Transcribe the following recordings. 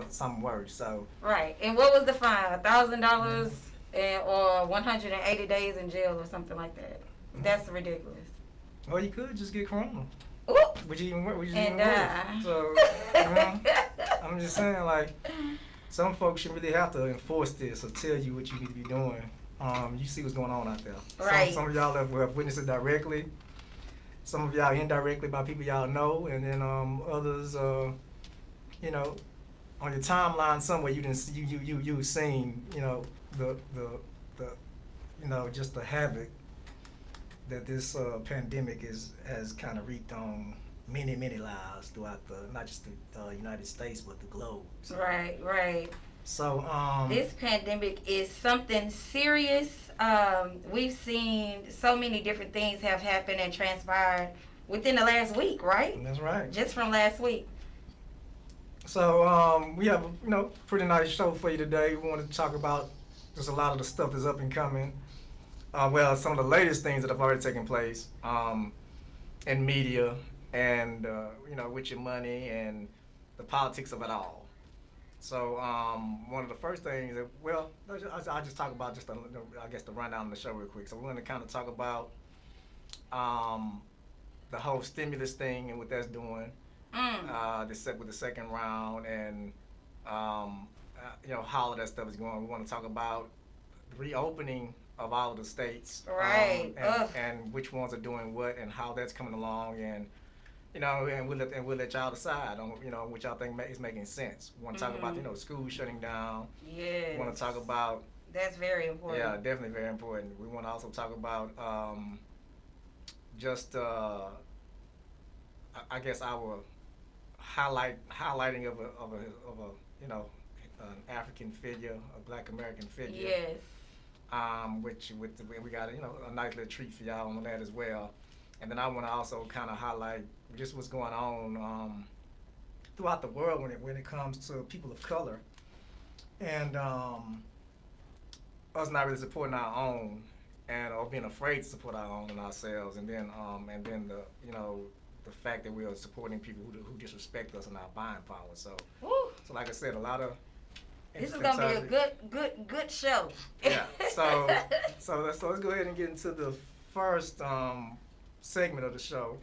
something worse. So Right. And what was the fine? $1,000 or 180 days in jail or something like that. That's ridiculous. or you could just get corona, Ooh. which is And even worse. So I'm just saying, like, some folks should really have to enforce this or tell you what you need to be doing. You see what's going on out there. Right. Some of y'all have witnessed it directly. Some of y'all indirectly by people y'all know, and then others, you know, on your timeline somewhere you didn't see, you've seen, the just the havoc that this pandemic has kind of wreaked on many lives throughout the not just the United States but the globe. So, Right, right. so This pandemic is something serious. We've seen so many different things have happened and transpired within the last week, right? that's right. Just from last week. So we have a pretty nice show for you today. We want to talk about just a lot of the stuff that's up and coming. Well, some of the latest things that have already taken place in media and with your money and the politics of it all. So one of the first things that I'll just talk about just I guess the rundown of the show real quick. So we're going to kind of talk about um, the whole stimulus thing and what that's doing. With the second round and how all of that stuff is going. We want to talk about the reopening of all of the states, Right. and which ones are doing what and how that's coming along, and we'll let y'all decide on what y'all think is making sense. We want to talk about schools shutting down. Yes. We want to talk about That's very important. yeah, definitely very important. We want to also talk about just I guess our highlighting of a an African figure, a Black American figure. Yes. Which we got a nice little treat for y'all on that as well. And then I want to also kind of highlight just what's going on throughout the world when it comes to people of color and us not really supporting our own and or being afraid to support our own and ourselves, and then the the fact that we are supporting people who disrespect us and our buying power. So Woo. so like I said, a lot of This is gonna be a good show. yeah. So let's go ahead and get into the first segment of the show.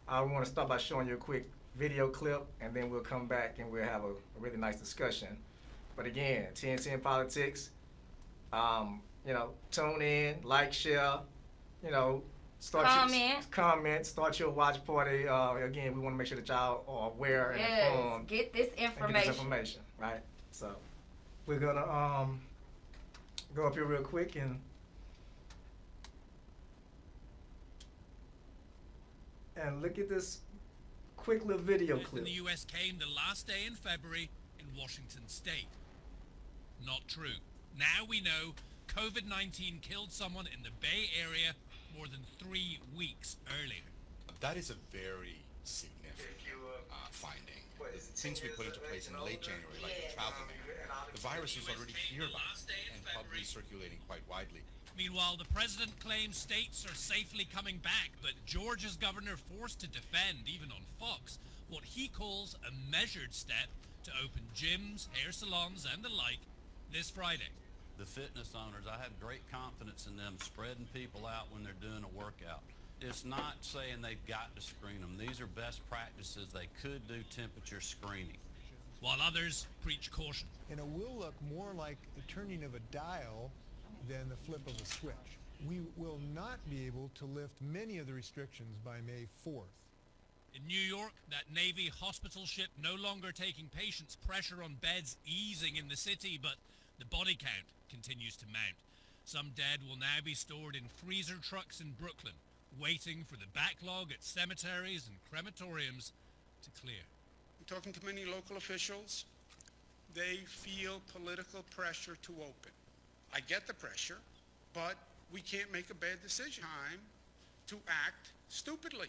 I want to start by showing you a quick video clip, and then we'll come back and we'll have a really nice discussion. But again, Tntn Politics. Tune in, like, share. You know, comment, start your watch party. Again, we want to make sure that y'all are aware and informed. Get this information. Get this information, right? So we're gonna go up here real quick and look at this quick little video clip. In the US came the last day in February in Washington State. Not true. Now we know COVID-19 killed someone in the Bay Area more than 3 weeks earlier. That is a very significant finding. The things we put into place in late January, like the travel ban, the virus is already here and probably circulating quite widely. Meanwhile, the president claims states are safely coming back, but Georgia's governor forced to defend, even on Fox, what he calls a measured step to open gyms, hair salons, and the like this Friday. The fitness owners, I have great confidence in them spreading people out when they're doing a workout. It's not saying they've got to screen them. These are best practices. They could do temperature screening. While others preach caution. And it will look more like the turning of a dial than the flip of a switch. We will not be able to lift many of the restrictions by May 4th. In New York, that Navy hospital ship no longer taking patients, pressure on beds easing in the city, but the body count continues to mount. Some dead will now be stored in freezer trucks in Brooklyn, waiting for the backlog at cemeteries and crematoriums to clear. I'm talking to many local officials. They feel political pressure to open. I get the pressure, but we can't make a bad decision. Time to act stupidly.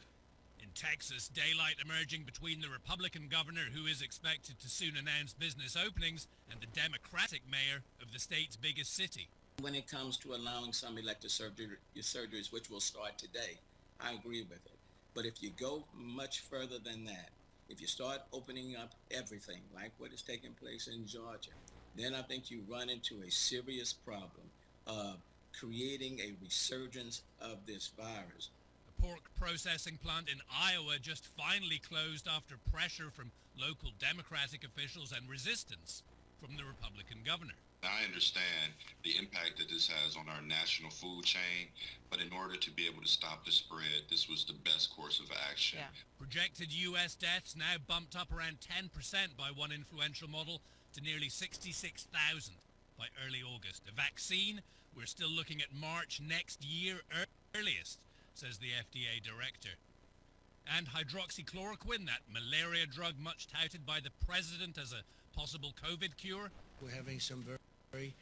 In Texas, daylight emerging between the Republican governor, who is expected to soon announce business openings, and the Democratic mayor of the state's biggest city. When it comes to allowing some elective surgeries, which will start today, I agree with it. But if you go much further than that, If you start opening up everything, like what is taking place in Georgia, then I think you run into a serious problem of creating a resurgence of this virus. A pork processing plant in Iowa just finally closed after pressure from local Democratic officials and resistance from the Republican governor. I understand the impact that this has on our national food chain, but in order to be able to stop the spread, this was the best course of action. Yeah. Projected U.S. deaths now bumped up around 10% by one influential model to nearly 66,000 by early August. A vaccine, we're still looking at March next year earliest, says the FDA director. And hydroxychloroquine, that malaria drug much touted by the president as a possible COVID cure. We're having some very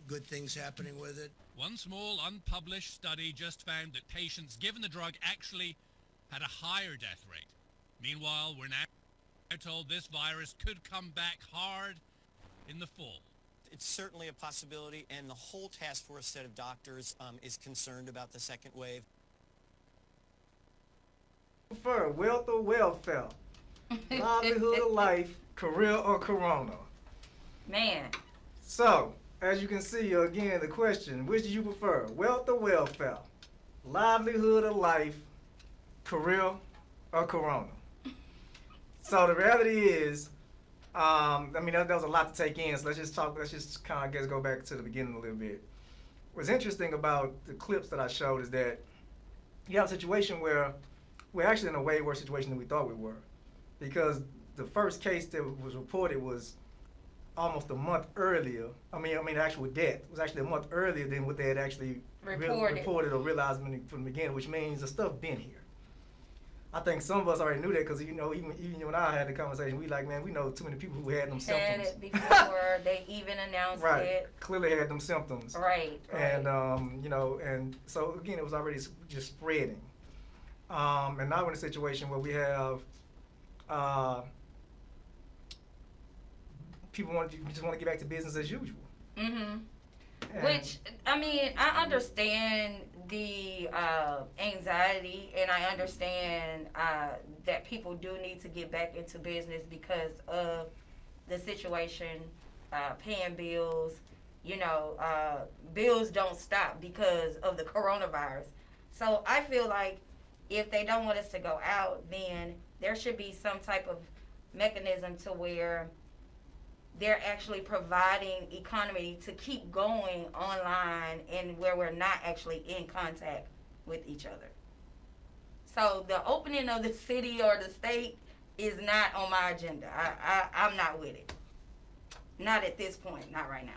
good things happening with it. One small unpublished study just found that patients given the drug actually had a higher death rate. Meanwhile, we're now told this virus could come back hard in the fall. It's certainly a possibility, and the whole task force set of doctors is concerned about the second wave. Prefer wealth or welfare, livelihood or life, career or corona. Man. So, as you can see, again, the question, which do you prefer, wealth or welfare, livelihood or life, career or corona? So the reality is, I mean, that was a lot to take in, so let's just kind of, I guess, go back to the beginning a little bit. What's interesting about the clips that I showed is that you have a situation where we're actually in a way worse situation than we thought we were, because the first case that was reported was almost a month earlier. I mean, the actual death was actually a month earlier than what they had actually reported or realized from the beginning, which means the stuff been here. I think some of us already knew that because, you know, even you and I had the conversation. We like, man, we know too many people who had them symptoms. Had it before they even announced it. Clearly had them symptoms. Right. And, you know, and so, again, it was already just spreading. And now we're in a situation where we have people just want to get back to business as usual. Mm-hmm. Which, I mean, I understand the anxiety, and I understand that people do need to get back into business because of the situation, paying bills. You know, bills don't stop because of the coronavirus. So I feel like if they don't want us to go out, then there should be some type of mechanism to where they're actually providing economy to keep going online and where we're not actually in contact with each other. So the opening of the city or the state is not on my agenda. I'm not with it. Not at this point, not right now.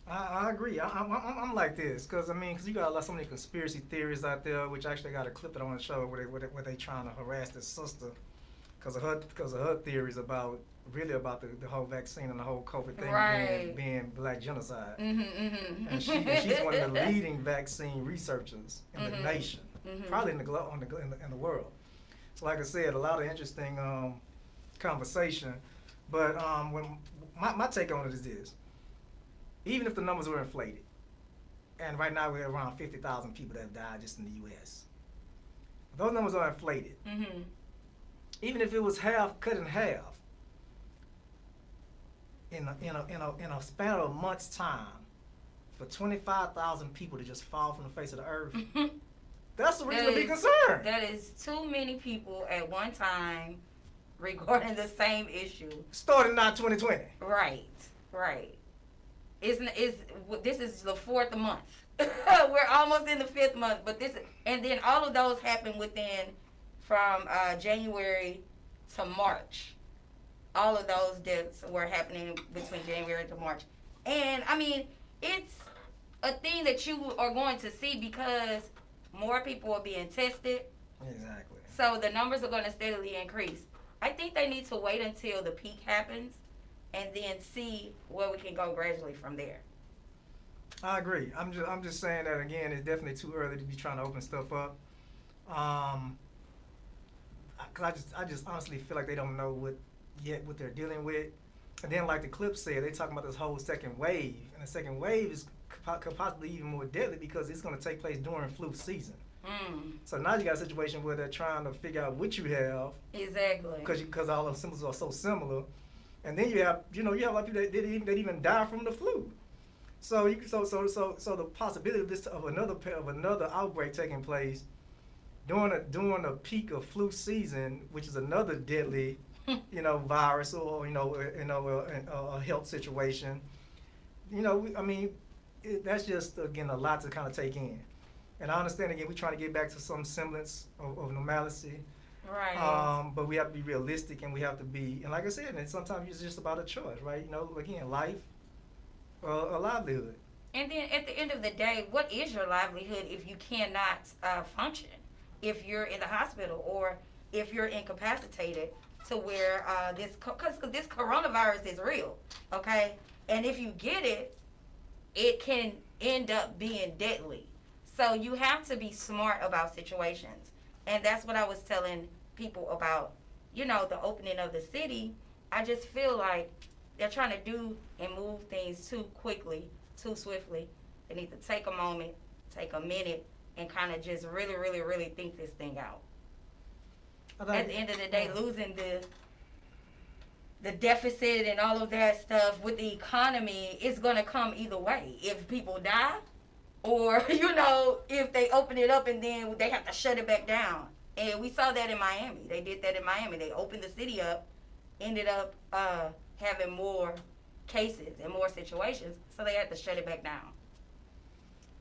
I agree. I'm like this because you got so many conspiracy theories out there, which actually got a clip that I want to show where they trying to harass this sister because of her theories about the whole vaccine and the whole COVID thing being black genocide. Mm-hmm. And she's one of the leading vaccine researchers in the nation, probably in the world. So like I said, a lot of interesting conversation. But when my take on it is this. Even if the numbers were inflated, and right now we're around 50,000 people that have died just in the U.S., those numbers are inflated. Mm-hmm. Even if it was cut in half, in a span of a month's time, for 25,000 people to just fall from the face of the earth, that's a reason to be concerned. That is too many people at one time regarding the same issue. Starting not 2020. Right. This is the fourth month. We're almost in the fifth month, and then all of those happened from January to March. All of those deaths were happening between January to March. And I mean, it's a thing that you are going to see because more people are being tested. Exactly. So the numbers are going to steadily increase. I think they need to wait until the peak happens and then see where we can go gradually from there. I agree. I'm just saying that again. It's definitely too early to be trying to open stuff up. Cause I just honestly feel like they don't know what they're dealing with. And then, like the clip said, they talking about this whole second wave, and the second wave could possibly even more deadly because it's going to take place during flu season. So now you got a situation where they're trying to figure out what you have. Exactly. Because all the symptoms are so similar. And then you have a lot of people that even die from the flu. So the possibility of another outbreak taking place during a peak of flu season, which is another deadly, virus or a health situation. That's just again a lot to kind of take in. And I understand again we're trying to get back to some semblance of normalcy. Right. But we have to be realistic, and we have to be, and like I said, and sometimes it's just about a choice, right? Again, life, a livelihood. And then at the end of the day, what is your livelihood if you cannot function? If you're in the hospital or if you're incapacitated to where because this coronavirus is real, okay? And if you get it, it can end up being deadly. So you have to be smart about situations. And that's what I was telling people about, the opening of the city. I just feel like they're trying to do and move things too quickly, too swiftly. They need to take a moment, take a minute, and kind of just really, really, really think this thing out. At the end of the day, losing the deficit and all of that stuff with the economy is going to come either way. If people die, or, if they open it up and then they have to shut it back down. And we saw that in Miami. They did that in Miami. They opened the city up, ended up having more cases and more situations, so they had to shut it back down.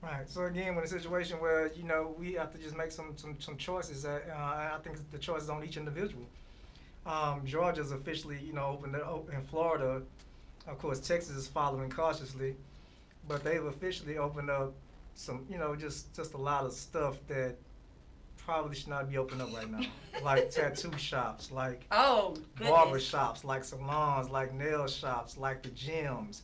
Right. So again, with a situation where, we have to just make some choices. I think the choice is on each individual. Georgia's officially, opened in Florida. Of course, Texas is following cautiously. But they've officially opened up some, just a lot of stuff that probably should not be opened up right now. Like tattoo shops, like barber shops, like salons, like nail shops, like the gyms.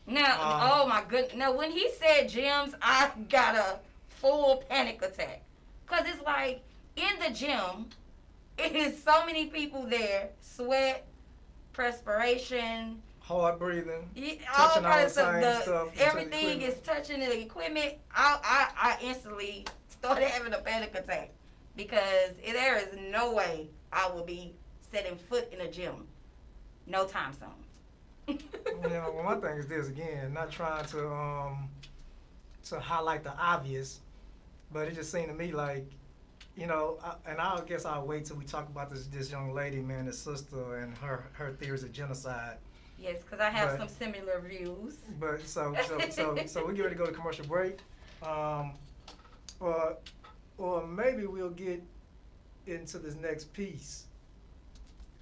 Now, oh my goodness. Now, when he said gyms, I got a full panic attack. Because it's like, in the gym, it is so many people there, sweat, perspiration, hard breathing, all touching kinds all the of same stuff. everything is touching the equipment. I instantly started having a panic attack because there is no way I will be setting foot in a gym. No time soon. Well, my thing is this again, not trying to highlight the obvious, but it just seemed to me like, and I guess I'll wait till we talk about this young lady, man, this sister, and her theories of genocide. Yes, because I have some similar views. But so we get ready to go to commercial break, or maybe we'll get into this next piece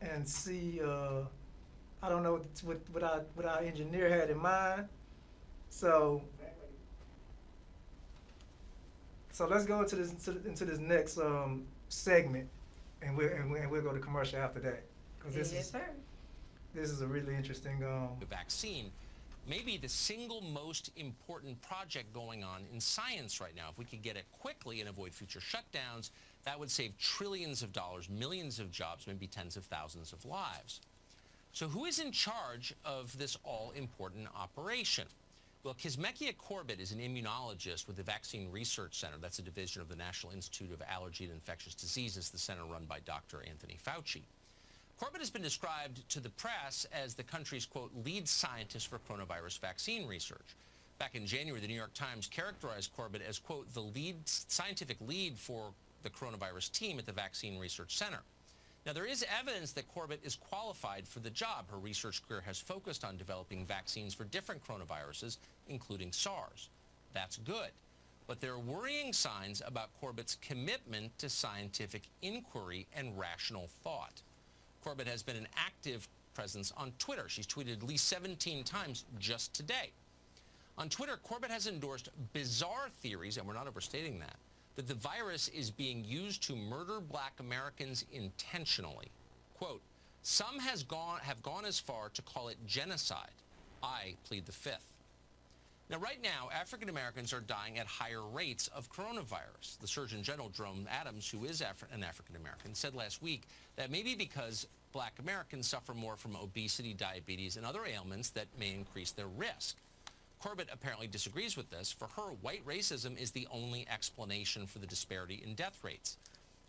and see. I don't know what our engineer had in mind. So let's go into this next segment, and we'll go to commercial after that. This is a really interesting. The vaccine may be the single most important project going on in science right now. If we could get it quickly and avoid future shutdowns, that would save trillions of dollars, millions of jobs, maybe tens of thousands of lives. So who is in charge of this all-important operation? Well, Kizzmekia Corbett is an immunologist with the Vaccine Research Center. That's a division of the National Institute of Allergy and Infectious Diseases, the center run by Dr. Anthony Fauci. Corbett has been described to the press as the country's, quote, lead scientist for coronavirus vaccine research. Back in January, the New York Times characterized Corbett as, quote, the scientific lead for the coronavirus team at the Vaccine Research Center. Now, there is evidence that Corbett is qualified for the job. Her research career has focused on developing vaccines for different coronaviruses, including SARS. That's good. But there are worrying signs about Corbett's commitment to scientific inquiry and rational thought. Corbett has been an active presence on Twitter. She's tweeted at least 17 times just today. On Twitter, Corbett has endorsed bizarre theories, and we're not overstating that the virus is being used to murder black Americans intentionally. Quote, some have gone as far to call it genocide. I plead the fifth. Now, right now, African Americans are dying at higher rates of coronavirus. The Surgeon General, Jerome Adams, who is an African American, said last week that maybe because black Americans suffer more from obesity, diabetes, and other ailments that may increase their risk. Corbett apparently disagrees with this. For her, white racism is the only explanation for the disparity in death rates.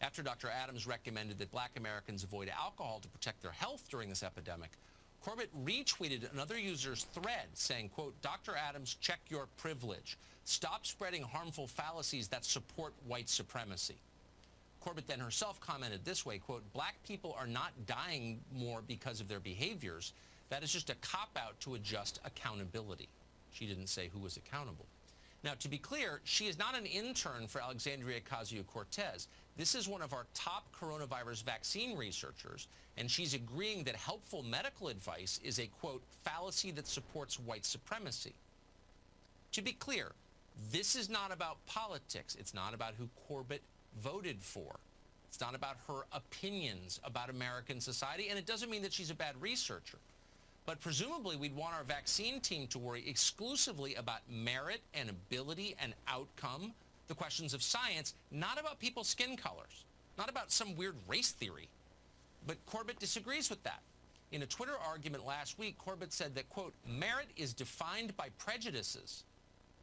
After Dr. Adams recommended that black Americans avoid alcohol to protect their health during this epidemic, Corbett retweeted another user's thread saying, quote, "Dr. Adams, check your privilege. Stop spreading harmful fallacies that support white supremacy." Corbett then herself commented this way, quote, "Black people are not dying more because of their behaviors. That is just a cop-out to adjust accountability." She didn't say who was accountable. Now, to be clear, she is not an intern for Alexandria Ocasio-Cortez. This is one of our top coronavirus vaccine researchers, and she's agreeing that helpful medical advice is a, quote, "fallacy that supports white supremacy." To be clear, this is not about politics. It's not about who Corbett voted for. It's not about her opinions about American society, and it doesn't mean that she's a bad researcher. But presumably, we'd want our vaccine team to worry exclusively about merit and ability and outcome, the questions of science, not about people's skin colors, not about some weird race theory. But Corbett disagrees with that. In a Twitter argument last week, Corbett said that, quote, "merit is defined by prejudices."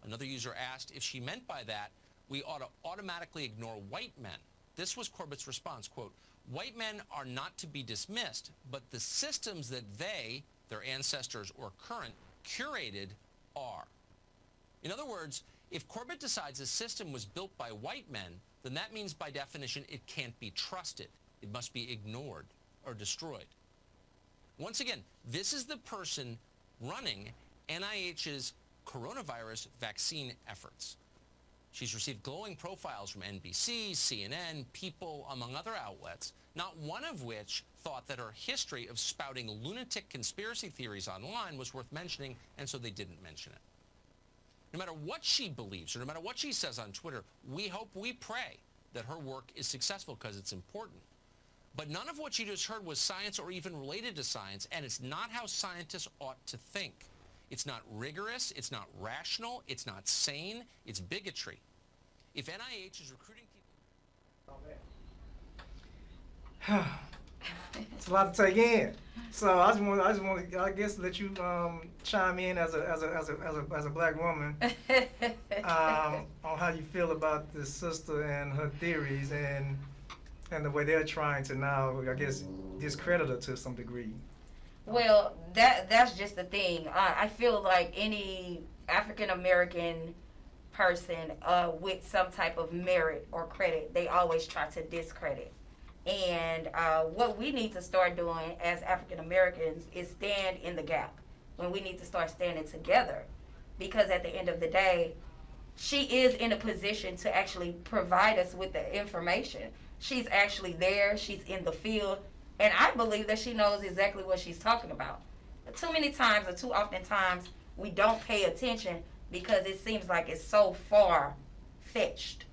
Another user asked if she meant by that, we ought to automatically ignore white men. This was Corbett's response, quote, "White men are not to be dismissed, but the systems that they, their ancestors or current, curated are." In other words, if Corbett decides a system was built by white men, then that means by definition it can't be trusted. It must be ignored or destroyed. Once again, this is the person running NIH's coronavirus vaccine efforts. She's received glowing profiles from NBC, CNN, People, among other outlets, not one of which thought that her history of spouting lunatic conspiracy theories online was worth mentioning, and so they didn't mention it. No matter what she believes, or no matter what she says on Twitter, we hope, we pray that her work is successful because it's important. But none of what you just heard was science or even related to science, and it's not how scientists ought to think. It's not rigorous, it's not rational, it's not sane, it's bigotry. If NIH is recruiting people... It's a lot to take in. So I just want to, I guess, let you chime in as a black woman on how you feel about this sister and her theories and the way they're trying to now, I guess, discredit her to some degree. Well, that's just the thing. I feel like any African American person with some type of merit or credit, they always try to discredit. And what we need to start doing as African Americans is stand in the gap. When we need to start standing together, because at the end of the day, she is in a position to actually provide us with the information. She's actually there. She's in the field. And I believe that she knows exactly what she's talking about. Too many times or too often times we don't pay attention because it seems like it's so far-fetched.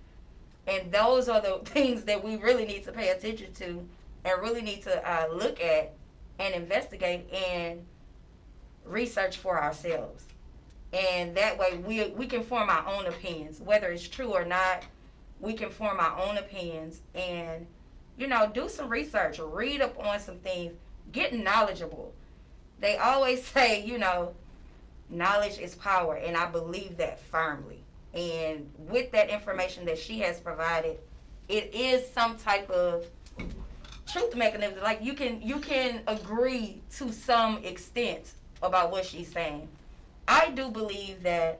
And those are the things that we really need to pay attention to and really need to look at and investigate and research for ourselves. And that way we can form our own opinions. Whether it's true or not, we can form our own opinions and, you know, do some research, read up on some things, get knowledgeable. They always say, you know, knowledge is power, and I believe that firmly. And with that information that she has provided, it is some type of truth mechanism. Like you can agree to some extent about what she's saying. I do believe that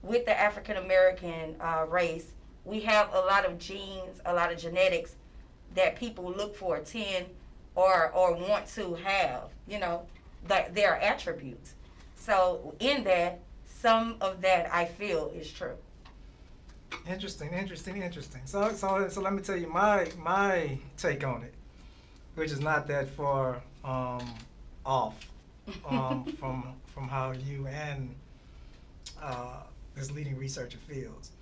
with the African American race, we have a lot of genes, a lot of genetics that people look for, tend or want to have, you know, their attributes. So in that, some of that I feel is true. Interesting. So let me tell you my take on it, which is not that far off from how you and this leading researcher feels.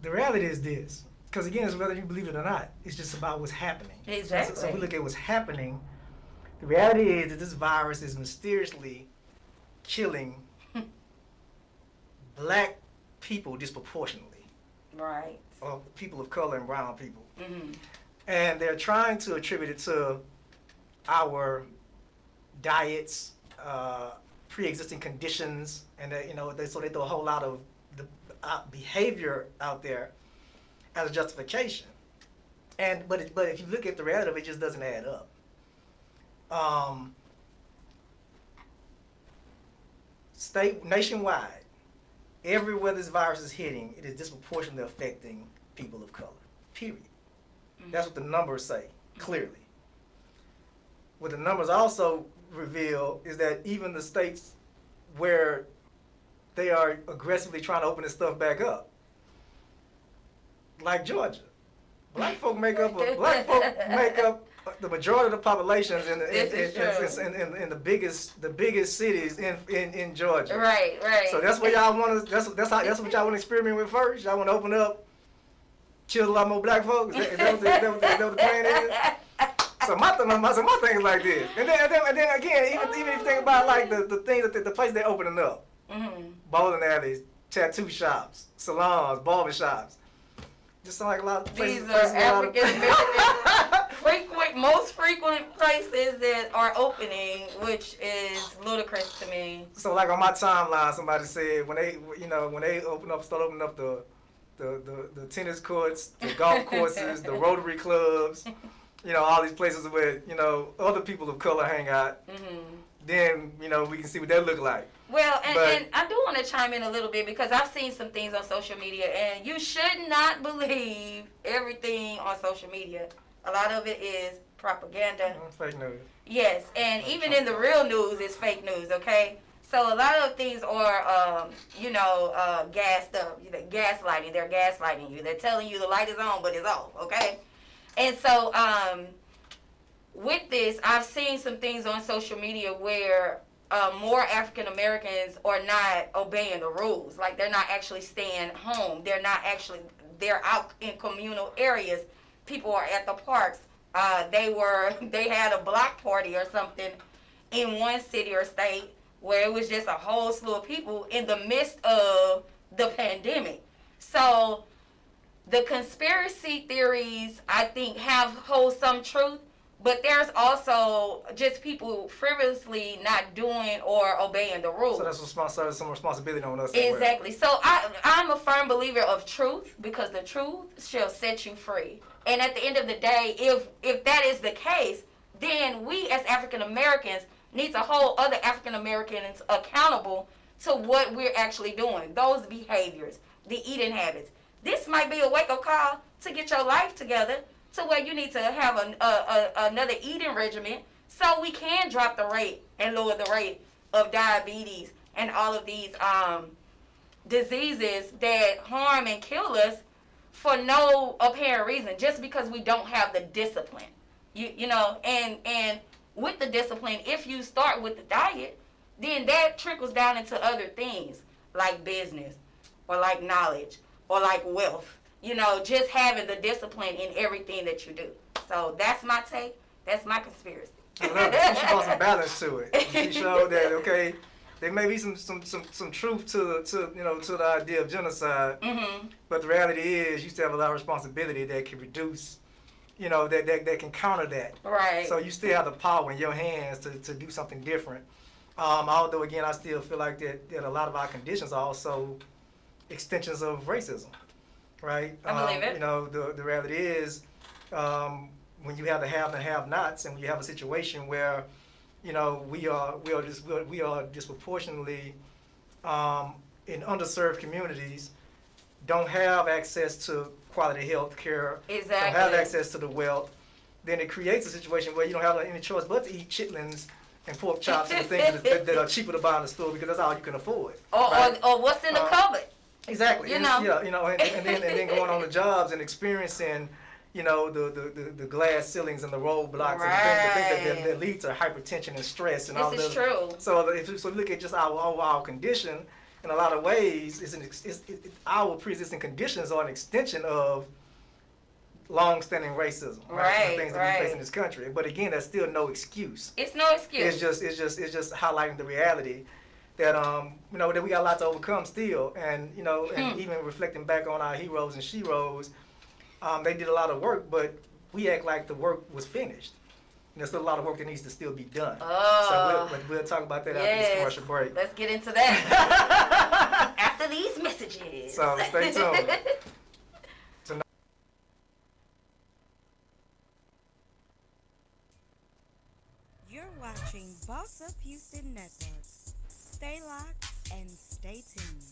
The reality is this, because again, it's whether you believe it or not, it's just about what's happening. Exactly. So if we look at what's happening, the reality is that this virus is mysteriously killing black people disproportionately. Right. Or people of color and brown people. Mm-hmm. And they're trying to attribute it to our diets, pre-existing conditions, and that, so they throw a whole lot of the behavior out there as a justification. But if you look at the reality of it, it just doesn't add up. Nationwide, everywhere this virus is hitting, it is disproportionately affecting people of color. Period. That's what the numbers say clearly. What the numbers also reveal is that even the states where they are aggressively trying to open this stuff back up, like Georgia, black folk make up the majority of the populations in the biggest cities in Georgia. Right. So that's what y'all want to. That's what y'all want to experiment with first. Y'all want to open up, kill a lot more black folks. Is that what the plan is? So my thing is like this, and then again, even if you think about like the things that the place they're opening up, bowling alleys, tattoo shops, salons, barber shops. Just sound like a lot of places. These are African American most frequent places that are opening, which is ludicrous to me. So like on my timeline, somebody said when they start opening up the tennis courts, the golf courses, the Rotary clubs, all these places where other people of color hang out. Then we can see what that look like. Well, and I do want to chime in a little bit because I've seen some things on social media, and you should not believe everything on social media. A lot of it is propaganda. Fake news. Yes, and even in the real news, it's fake news, okay? So a lot of things are, gassed up, gaslighting. They're gaslighting you. They're telling you the light is on, but it's off, okay? And so with this, I've seen some things on social media where more African Americans are not obeying the rules. Like they're not actually staying home. They're out in communal areas. People are at the parks. They had a block party or something in one city or state where it was just a whole slew of people in the midst of the pandemic. So the conspiracy theories, I think, hold some truth. But there's also just people frivolously not doing or obeying the rules. So that's some responsibility on us. Exactly. So I'm a firm believer of truth because the truth shall set you free. And at the end of the day, if that is the case, then we as African Americans need to hold other African Americans accountable to what we're actually doing, those behaviors, the eating habits. This might be a wake-up call to get your life together, to where you need to have another eating regimen so we can drop the rate and lower the rate of diabetes and all of these diseases that harm and kill us for no apparent reason, just because we don't have the discipline. And with the discipline, if you start with the diet, then that trickles down into other things like business or like knowledge or like wealth. Just having the discipline in everything that you do. So that's my take. That's my conspiracy. I love it. She brought some balance to it. She showed that okay, there may be some truth to the idea of genocide, but the reality is you still have a lot of responsibility that can reduce, that can counter that. Right. So you still have the power in your hands to do something different. Although again, I still feel like that a lot of our conditions are also extensions of racism. Right. I believe it. The reality is, when you have the have and have-nots, and when you have a situation where, we are disproportionately in underserved communities, don't have access to quality health care, exactly. Don't have access to the wealth, then it creates a situation where you don't have any choice but to eat chitlins and pork chops and things that are cheaper to buy in the store because that's all you can afford. Or what's in the cupboard. Exactly. And then going on the jobs and experiencing, the glass ceilings and the roadblocks and the things that lead to hypertension and stress and all this. This is true. So if you look at just our condition, in a lot of ways, our pre-existing conditions are an extension of long-standing racism, right? The things that we face in this country. But again, that's still no excuse. It's no excuse. It's just highlighting the reality that that we got a lot to overcome still, and and even reflecting back on our heroes and sheroes, they did a lot of work, but we act like the work was finished. there's still a lot of work that needs to still be done. Oh. So we'll talk about that after this commercial break. Let's get into that after these messages. So stay tuned. You're watching Boss Up Houston Network. Stay locked and stay tuned.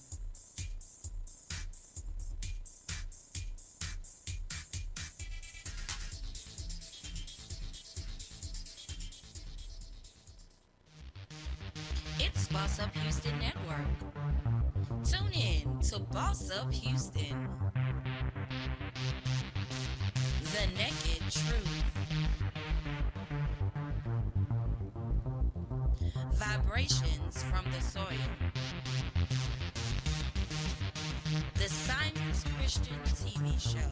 It's Boss Up Houston Network. Tune in to Boss Up Houston. The Naked Truth. Vibrations from the soil. The Simon's Christian TV show.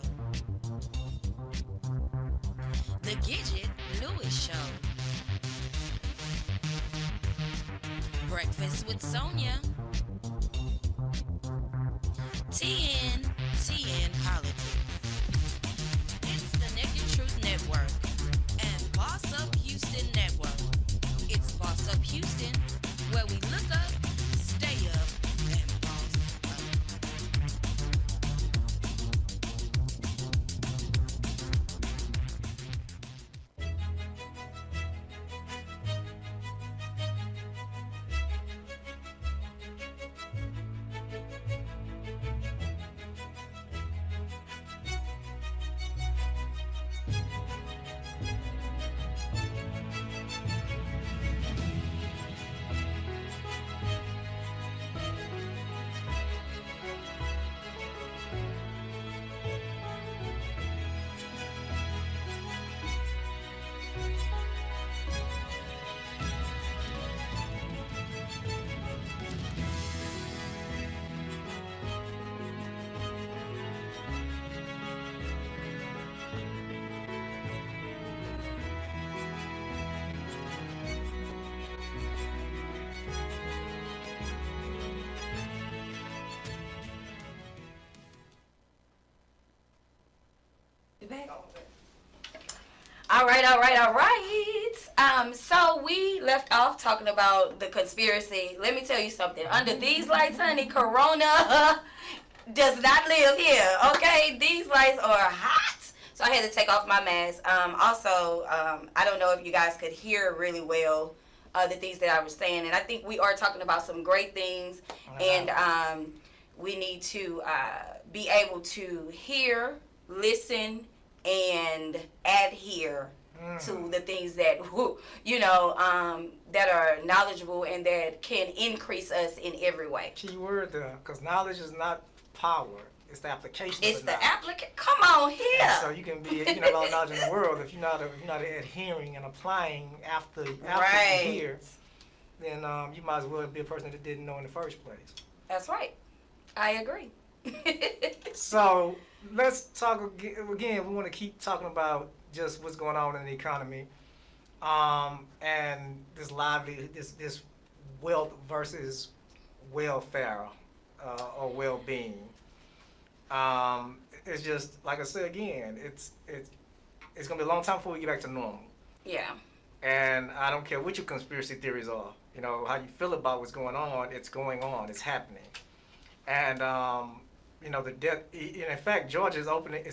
The Gidget Lewis show. Breakfast with Sonia. Tntn Politics. It's the Naked Truth Network and Boss Up Houston Network. It's Boss Up Houston, where we look up, stay up, and boss up. All right. So we left off talking about the conspiracy. Let me tell you something. Under these lights, honey, Corona does not live here. Okay, these lights are hot. So I had to take off my mask. I don't know if you guys could hear really well the things that I was saying, and I think we are talking about some great things, and we need to be able to hear, listen, and adhere to the things that that are knowledgeable and that can increase us in every way. Key word there, because knowledge is not power; it's the application. It's of the knowledge. application. Come on here. And so you can be, all the knowledge in the world. If you're not adhering and applying after you hear, then you might as well be a person that didn't know in the first place. That's right. I agree. So let's talk again. We want to keep talking about just what's going on in the economy, and this wealth versus welfare or well-being. It's just like I said again. It's gonna be a long time before we get back to normal. Yeah. And I don't care what your conspiracy theories are. How you feel about what's going on. It's going on. It's happening. And the death. In fact, Georgia is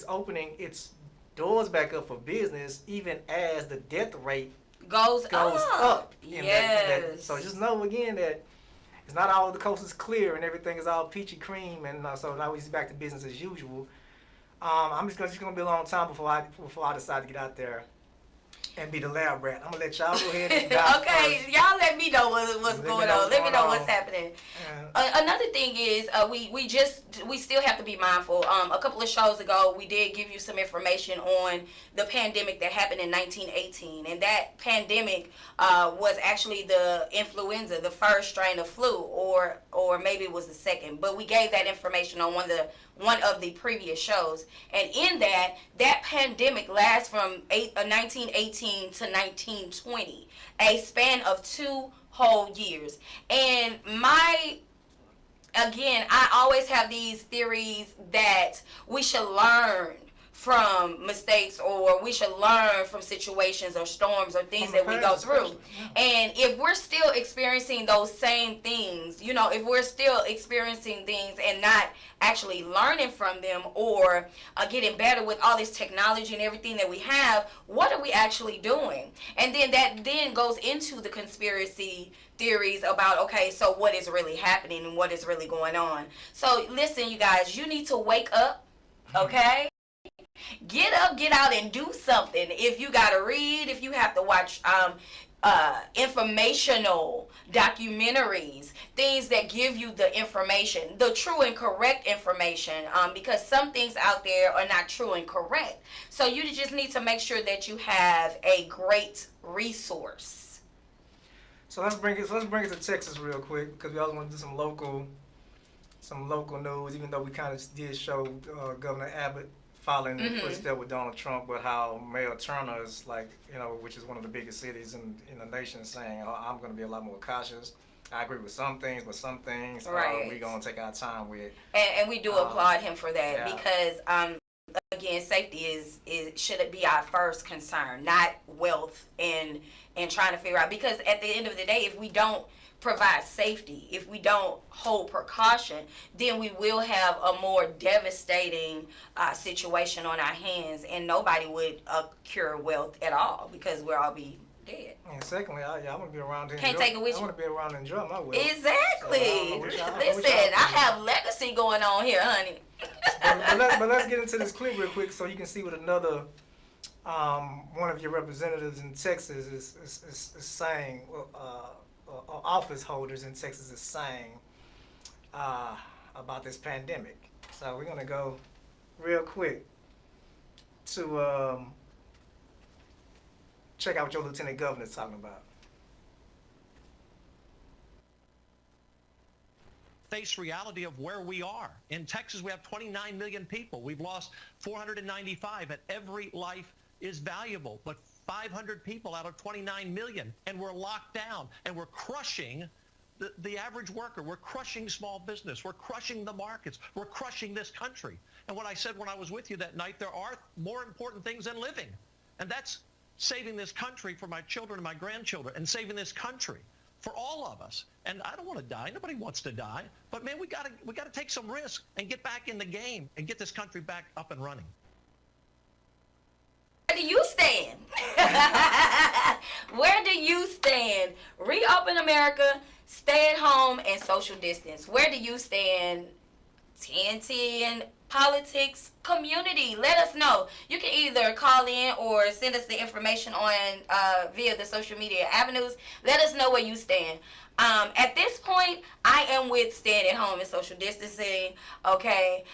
opening its doors back up for business, even as the death rate goes up. Yes. So just know again that it's not all the coast is clear and everything is all peachy cream, and so now we're back to business as usual. It's gonna be a long time before I decide to get out there and be the lab rat. I'm gonna let y'all go ahead and okay, first. Y'all let me know what's going on. Let me know what's happening. Another thing is we still have to be mindful. A couple of shows ago, we did give you some information on the pandemic that happened in 1918, and that pandemic was actually the influenza, the first strain of flu, or maybe it was the second. But we gave that information on one of the previous shows, and in that pandemic lasts from 1918 to 1920, a span of 2 whole years. And I always have these theories that we should learn from mistakes, or we should learn from situations or storms or things that we go through. And if we're still experiencing those same things, you know, if we're still experiencing things and not actually learning from them, or getting better with all this technology and everything that we have, what are we actually doing? And then that then goes into the conspiracy theories about, okay, so what is really happening and what is really going on. So listen, you guys, you need to wake up, okay? Get up, get out, and do something. If you gotta read, if you have to watch informational documentaries, things that give you the information, the true and correct information, because some things out there are not true and correct. So you just need to make sure that you have a great resource. So let's bring it to Texas real quick, because we also want to do some local news, even though we kind of did show Governor Abbott following the footsteps with Donald Trump, but how Mayor Turner is, like, you know, which is one of the biggest cities in the nation, saying, oh, I'm going to be a lot more cautious. I agree with some things, but some things we're going to take our time with. And we do applaud him for that, because, again, safety should it be our first concern, not wealth and trying to figure out, because at the end of the day, if we don't provide safety, if we don't hold precaution, then we will have a more devastating situation on our hands, and nobody would cure wealth at all, because we'll all be dead. And secondly, I want to be around to Can't take it with you. I want to be around to enjoy my wealth. Exactly. Listen, I have legacy going on here, honey. but let's get into this clip real quick so you can see what another one of your representatives in Texas is saying. Office holders in Texas is saying about this pandemic. So we're going to go real quick to check out what your lieutenant governor is talking about. Face reality of where we are. In Texas, we have 29 million people. We've lost 495, and every life is valuable. But 500 people out of 29 million, and we're locked down, and we're crushing the average worker. We're crushing small business. We're crushing the markets. We're crushing this country. And what I said when I was with you that night, there are more important things than living, and that's saving this country for my children and my grandchildren, and saving this country for all of us. And I don't want to die. Nobody wants to die. But man, we gotta take some risk and get back in the game and get this country back up and running. Where do you stand? Where do you stand? Reopen America, stay at home, and social distance. Where do you stand? Tntn Politics community. Let us know. You can either call in or send us the information on via the social media avenues. Let us know where you stand. At this point, I am with staying at home and social distancing, okay?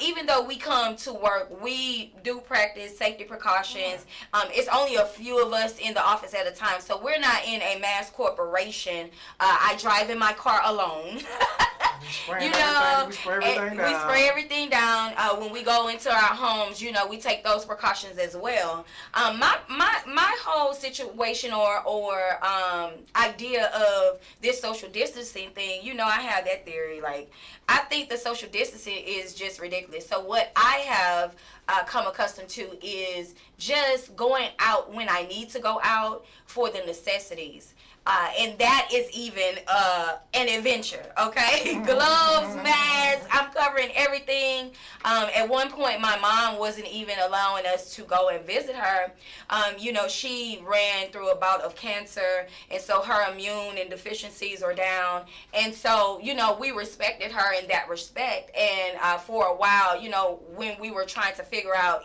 Even though we come to work, we do practice safety precautions. It's only a few of us in the office at a time, so we're not in a mass corporation. I drive in my car alone. You know, we spray everything down. When we go into our homes, you know, we take those precautions as well. My whole situation or idea of this social distancing thing, you know, I have that theory. Like, I think the social distancing is just ridiculous. So what I have come accustomed to is just going out when I need to go out for the necessities. And that is even an adventure, okay? Gloves, masks, I'm covering everything. At one point, my mom wasn't even allowing us to go and visit her. You know, she ran through a bout of cancer, and so her immune and deficiencies are down. And so, you know, we respected her in that respect. And for a while, you know, when we were trying to figure out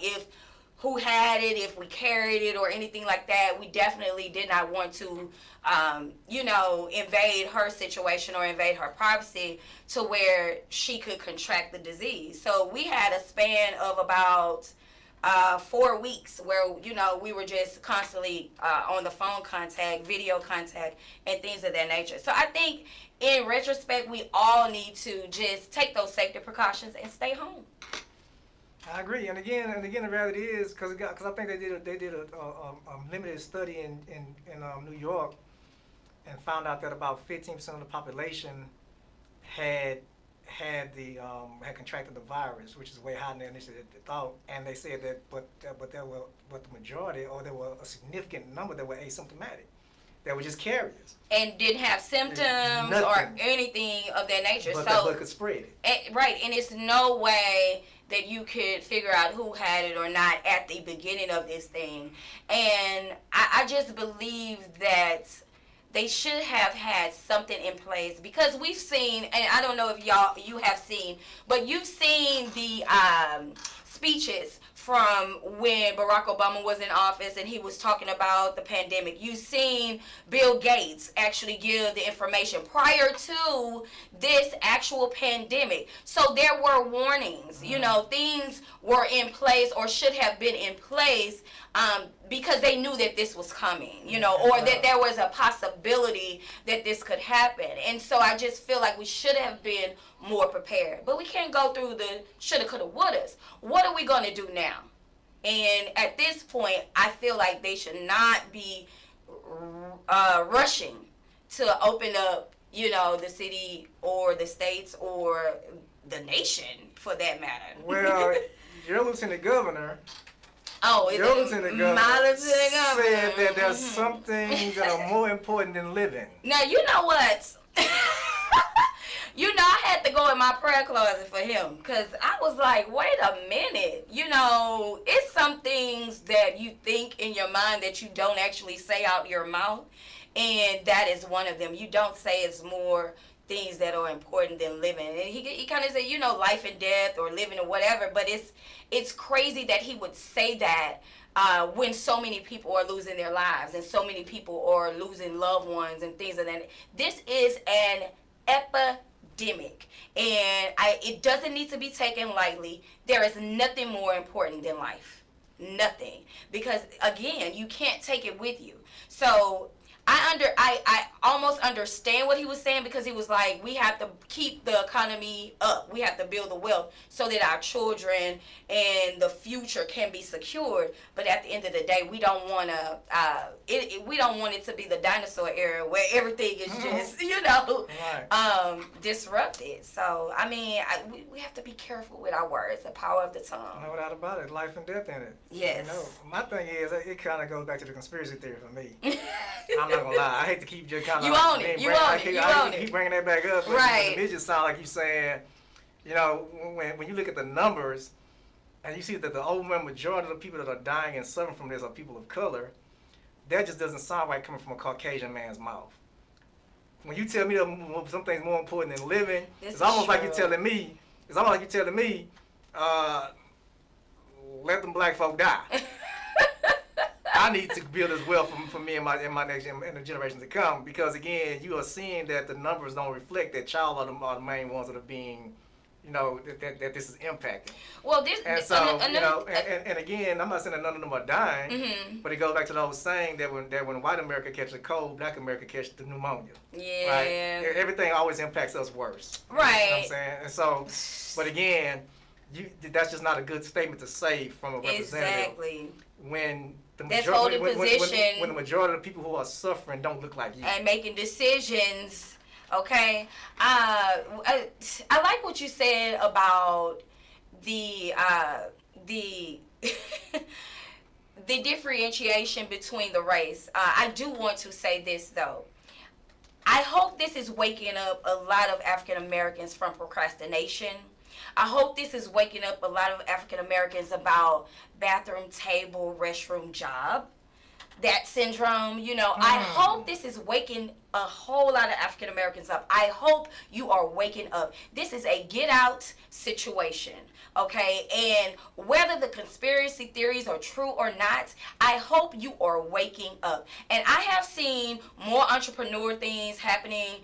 who had it, if we carried it or anything like that, we definitely did not want to, you know, invade her situation or invade her privacy to where she could contract the disease. So we had a span of about 4 weeks where, you know, we were just constantly on the phone contact, video contact, and things of that nature. So I think in retrospect, we all need to just take those safety precautions and stay home. I agree, and again, the reality is because I think they did a limited study in New York, and found out that about 15% of the population had had contracted the virus, which is way higher than they initially thought, and they said that, but the majority, or there were a significant number that were asymptomatic, that were just carriers and didn't have symptoms or anything of that nature. But could spread it. Right, and it's no way that you could figure out who had it or not at the beginning of this thing. And I just believe that they should have had something in place, because we've seen, and I don't know if you have seen, but you've seen the speeches from when Barack Obama was in office and he was talking about the pandemic. You've seen Bill Gates actually give the information prior to this actual pandemic. So there were warnings, you know, things were in place or should have been in place because they knew that this was coming, you know, or that there was a possibility that this could happen. And so I just feel like we should have been more prepared. But we can't go through the shoulda, coulda, wouldas. What are we going to do now? And at this point, I feel like they should not be rushing to open up, you know, the city or the states or the nation, for that matter. Well, your lieutenant governor... Oh, your lieutenant governor my lieutenant governor said that there's some things that are more important than living. Now, you know what? You know, I had to go in my prayer closet for him, because I was like, wait a minute. You know, it's some things that you think in your mind that you don't actually say out your mouth, and that is one of them. You don't say it's more things that are important than living. And he kind of said, you know, life and death or living or whatever, but it's crazy that he would say that when so many people are losing their lives and so many people are losing loved ones and things of that. This is an epidemic, and it doesn't need to be taken lightly. There is nothing more important than life. Nothing. Because, again, you can't take it with you. So I almost understand what he was saying, because he was like, we have to keep the economy up. We have to build the wealth so that our children and the future can be secured. But at the end of the day, we don't want to. We don't want it to be the dinosaur era where everything is just, you know, disrupted. So I mean, we have to be careful with our words. The power of the tongue. No doubt about it. Life and death in it. Yes. You know, my thing is, it kind of goes back to the conspiracy theory for me. I'm not gonna lie. I hate to keep just kind of. You own it. You own it. I keep bringing that back up. Right. It just sounds like you saying, you know, when you look at the numbers, and you see that the overwhelming majority of the people that are dying and suffering from this are people of color, that just doesn't sound right coming from a Caucasian man's mouth. When you tell me that something's more important than living, it's almost like you're telling me. It's almost like you're telling me, let them black folk die. I need to build this wealth for me and my next and the generations to come, because again, you are seeing that the numbers don't reflect that child are the main ones that are being, you know, that this is impacting. Well, this and so you know, and again, I'm not saying that none of them are dying, but it goes back to the old saying that when white America catches a cold, black America catches the pneumonia. Yeah. Right? Everything always impacts us worse. Right. You know what I'm saying? And so, but again, that's just not a good statement to say from a representative. Exactly. When the majority when the majority of the people who are suffering don't look like you and making decisions. Okay, I like what you said about the the differentiation between the race. I do want to say this though. I hope this is waking up a lot of African Americans from procrastination. I hope this is waking up a lot of African Americans about bathroom table, restroom job, that syndrome, you know. I hope this is waking a whole lot of African Americans up. I hope you are waking up. This is a get out situation, okay? And whether the conspiracy theories are true or not, I hope you are waking up. And I have seen more entrepreneur things happening,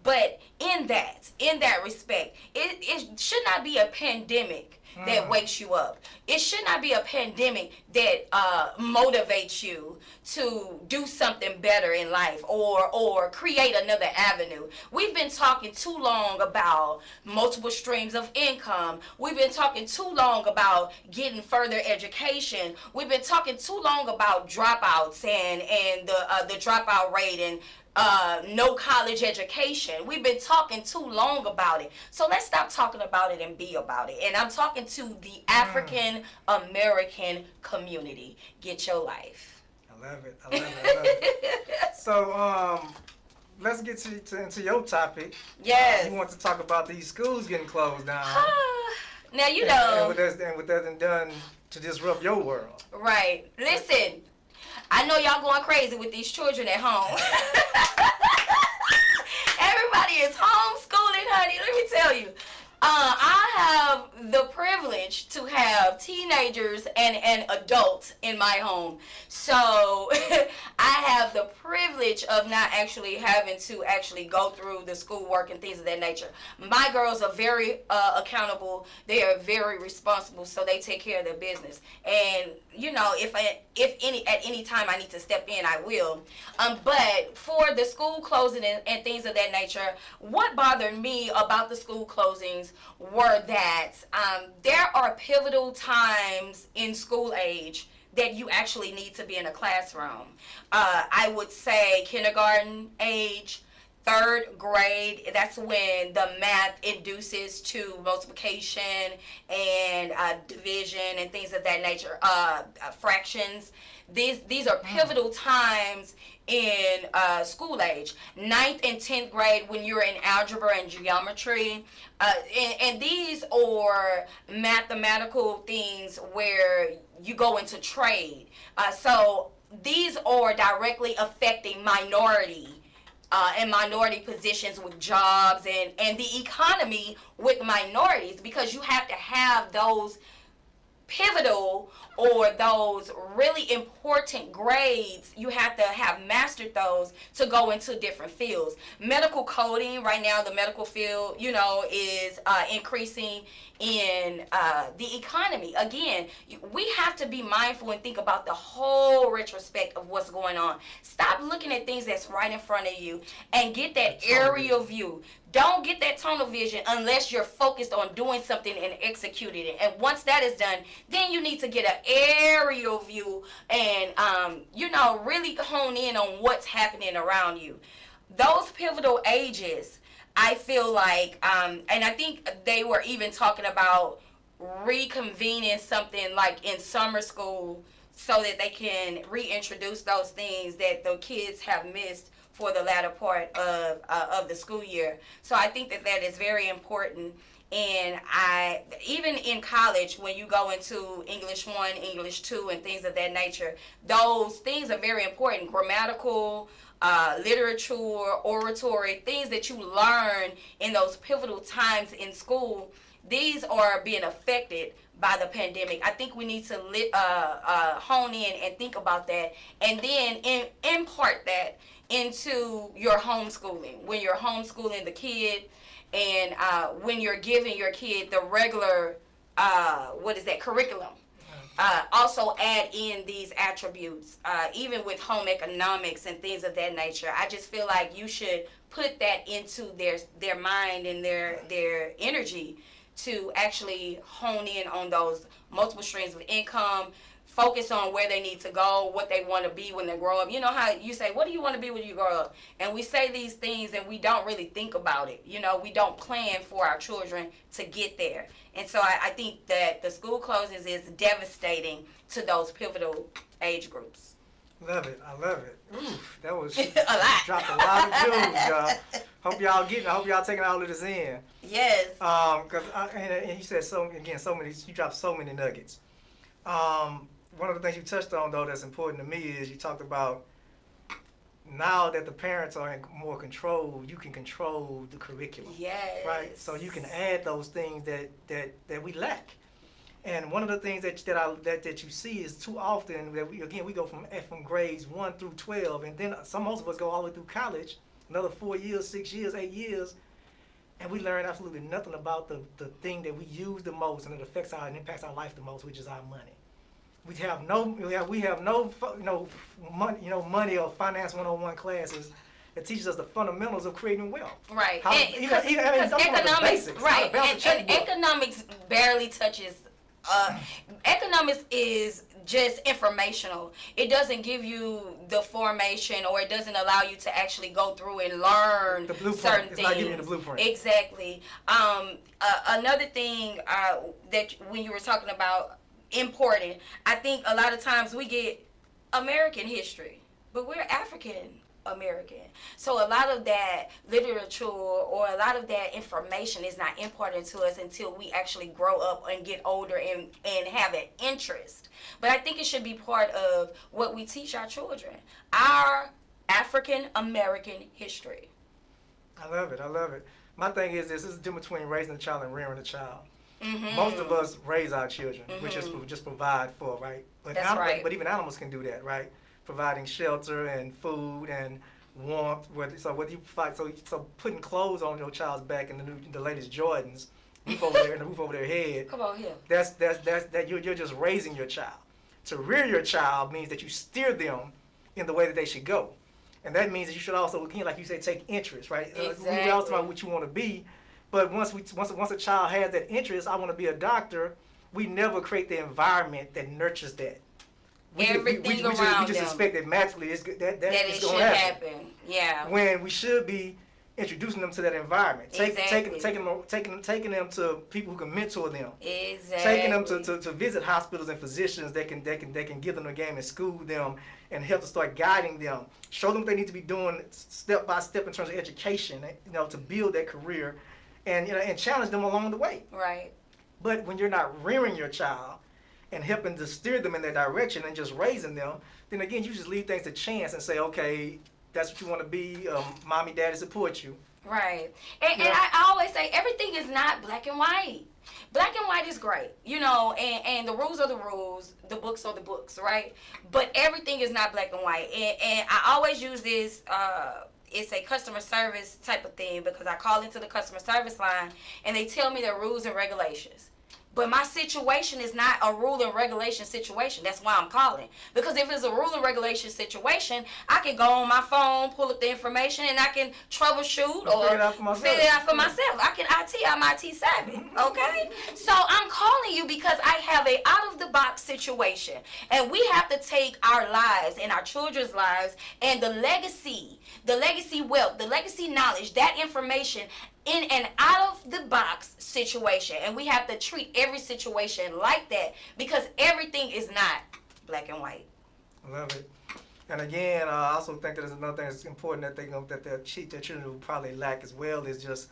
but in that respect, it should not be a pandemic that wakes you up. It should not be a pandemic that motivates you to do something better in life or create another avenue. We've been talking too long about multiple streams of income. We've been talking too long about getting further education. We've been talking too long about dropouts and the dropout rate and no college education. We've been talking too long about it. So let's stop talking about it and be about it. And I'm talking to the African American community. Get your life. I love it. I love it. I love it. So, let's get into your topic. Yes. You want to talk about these schools getting closed down. Now, you know. And what that's done to disrupt your world. Right. Listen, I know y'all going crazy with these children at home. Everybody is homeschooling, honey. Let me tell you. I have the privilege to have teenagers and adults in my home. So I have the privilege of not actually having to actually go through the schoolwork and things of that nature. My girls are very accountable. They are very responsible, so they take care of their business. And you know, if at any time I need to step in, I will. But for the school closing and things of that nature, what bothered me about the school closings were that there are pivotal times in school age that you actually need to be in a classroom. I would say kindergarten age, 3rd grade, that's when the math induces to multiplication and division and things of that nature, fractions. These are pivotal times in school age. 9th and 10th grade when you're in algebra and geometry. And these are mathematical things where you go into trade. So these are directly affecting minority and minority positions with jobs and the economy with minorities, because you have to have those pivotal or those really important grades. You have to have mastered those to go into different fields. Medical coding, right now the medical field, you know, is increasing in the economy. Again, we have to be mindful and think about the whole retrospect of what's going on. Stop looking at things that's right in front of you and get that aerial view. Don't get that tunnel vision unless you're focused on doing something and executing it. And once that is done, then you need to get an aerial view and, you know, really hone in on what's happening around you. Those pivotal ages, I feel like, and I think they were even talking about reconvening something like in summer school so that they can reintroduce those things that the kids have missed for the latter part of the school year. So I think that is very important. And even in college, when you go into English 1, English 2, and things of that nature, those things are very important. Grammatical, literature, oratory, things that you learn in those pivotal times in school, these are being affected by the pandemic. I think we need to hone in and think about that, and then impart that into your homeschooling. When you're homeschooling the kid, and when you're giving your kid the regular, curriculum. Also add in these attributes, even with home economics and things of that nature. I just feel like you should put that into their mind and their energy to actually hone in on those multiple streams of income, focus on where they need to go, what they want to be when they grow up. You know how you say, what do you want to be when you grow up? And we say these things and we don't really think about it. You know, we don't plan for our children to get there. And so I think that the school closings is devastating to those pivotal age groups. Love it. I love it. Ooh, that was a lot. Dropped a lot of jewels, y'all. Hope y'all taking all of this in. Yes. And you said you dropped so many nuggets. One of the things you touched on, though, that's important to me is you talked about now that the parents are in more control, you can control the curriculum. Yes. Right? So you can add those things that we lack. And one of the things that you see is too often that we go from grades 1 through 12, and then most of us go all the way through college, another 4 years, 6 years, 8 years, and we learn absolutely nothing about the thing that we use the most and it affects and impacts our life the most, which is our money. We have no money or finance 101 classes that teaches us the fundamentals of creating wealth. Right. Economics, right. And economics barely touches. Economics is just informational. It doesn't give you the formation, or it doesn't allow you to actually go through and learn the blueprint. certain It's things. not giving you the blueprint. Exactly. Another thing that when you were talking about important, I think a lot of times we get American history, but we're African American. So a lot of that literature or a lot of that information is not important to us until we actually grow up and get older and have an interest. But I think it should be part of what we teach our children, our African American history. I love it. I love it. My thing is this is the difference between raising a child and rearing a child. Mm-hmm. Most of us raise our children, Mm-hmm. which is just provide for, right? But That's right. But even animals can do that, right? Providing shelter and food and warmth. Whether you provide, so putting clothes on your child's back and the latest Jordans, roof over there and the roof over their head. Come on here. That's you're just raising your child. To rear your child means that you steer them in the way that they should go, and that means that you should also, again, like you said, take interest, right? Exactly. We all talk about what you want to be, but once a child has that interest, I want to be a doctor. We never create the environment that nurtures that. We just expect that magically that it should should happen. Yeah. When we should be introducing them to that environment, Exactly. taking them to people who can mentor them, Exactly. taking them to visit hospitals and physicians that can give them a game and school them and help to start guiding them, show them what they need to be doing step by step in terms of education, to build that career, and challenge them along the way. Right. But when you're not rearing your child and helping to steer them in that direction and just raising them, then again, you just leave things to chance and say, okay, that's what you want to be. Mommy, daddy support you. Right. And I always say everything is not black and white. Black and white is great, and the rules are the rules, the books are the books, right? But everything is not black and white. And I always use this, it's a customer service type of thing, because I call into the customer service line and they tell me their rules and regulations. But my situation is not a rule and regulation situation. That's why I'm calling. Because if it's a rule and regulation situation, I can go on my phone, pull up the information, and I can troubleshoot or figure it out for myself. I can IT, I'm IT savvy, okay? So I'm calling you because I have a out-of-the-box situation. And we have to take our lives and our children's lives and the legacy wealth, the legacy knowledge, that information in an out-of-the-box situation. And we have to treat every situation like that, because everything is not black and white. I love it. And again, I also think that there's another thing that's important that their children will probably lack as well, is just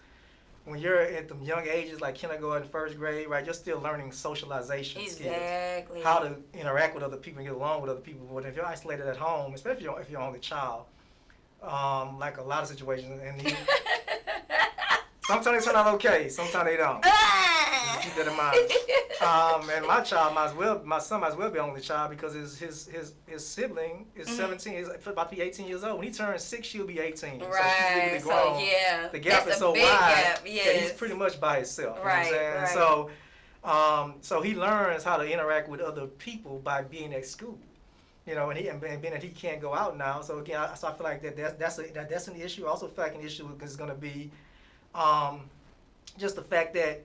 when you're at the young ages, like kindergarten, first grade, right, you're still learning socialization skills. Exactly. How to interact with other people and get along with other people. But if you're isolated at home, especially if you're only child, like a lot of situations, and sometimes they turn out okay, sometimes they don't. Just keep that in mind. And my son might as well be only child, because his sibling is 17, he's about to be 18 years old. When he turns 6, she'll be 18. Right. So she's really grown. So yeah, the gap is so wide that he's pretty much by himself. Right. You know what I'm saying? Right. So he learns how to interact with other people by being at school. And being that he can't go out now. So again, I feel like that's an issue. I also feel like an issue is going to be just the fact that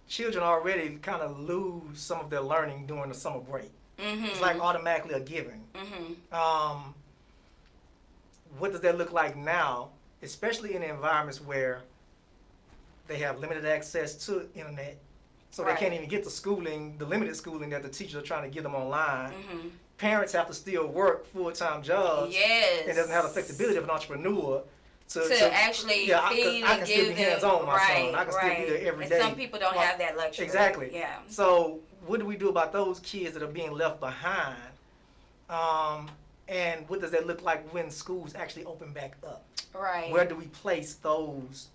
children already kind of lose some of their learning during the summer break. Mm-hmm. It's like automatically a given. Mm-hmm. What does that look like now, especially in environments where they have limited access to internet, so they can't even get the limited schooling that the teachers are trying to give them online. Mm-hmm. Parents have to still work full-time jobs. Yes. And doesn't have the flexibility of an entrepreneur to actually feed I can still be hands-on with my son. I can still be there every day. Some people don't have that luxury. Exactly. Yeah. So what do we do about those kids that are being left behind? And what does that look like when schools actually open back up? Right. Where do we place those